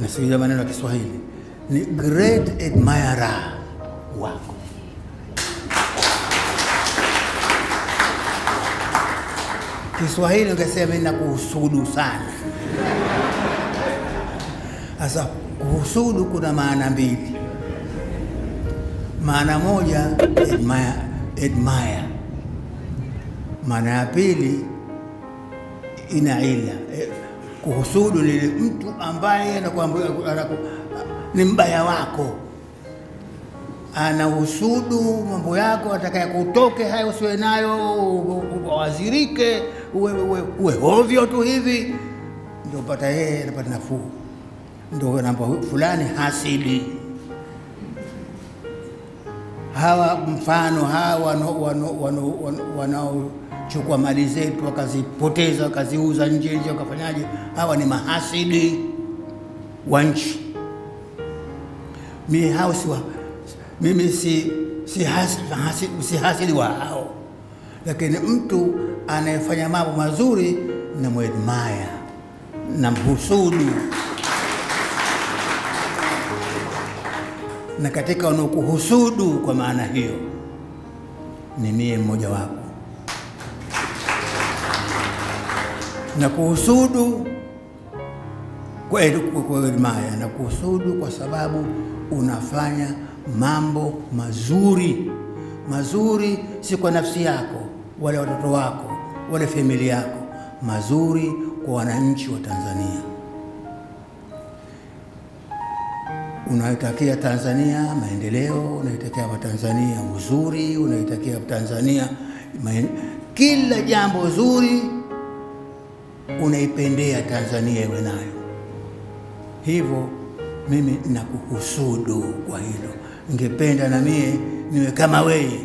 nasikiliza maneno ya Kiswahili, ni great admirer wako. Kiswahili ungesema mimi nakuhusudu sana. Sasa kuhusudu kuna maana mbili. Maana moja admire. Maana ya pili ina ila. Kuhusudu ni mtu ambaye ni mbaya wako, anahusudu mambo yako, atakaye kutoke hayo usiwe nayo, uwazirike, uwe ovyo tu hivi, ndio pata yeye anapata nafuu. Ndio namba fulani hasidi. Hawa mfano hawa wanaochukua mali zetu wakazipoteza, wakaziuza nje wakafanyaje, hawa ni mahasidi wa nchi. Mimi si hasidi wa hao, lakini mtu anayefanya mambo mazuri na muadmire na mhusudu. Na katika wanaokuhusudu kwa maana hiyo ni mie mmoja wapo. Na kuhusudu kwa admire, na kuhusudu kwa sababu unafanya mambo mazuri. Mazuri si kwa nafsi yako wala watoto wako wala familia yako, mazuri kwa wananchi wa Tanzania. Unaitakia Tanzania maendeleo, unaitakia Watanzania uzuri, unaitakia Tanzania kila jambo zuri unaipendea Tanzania iwe nayo. Hivyo mimi nakuhusudu kwa hilo. Ningependa na mie niwe kama wewe.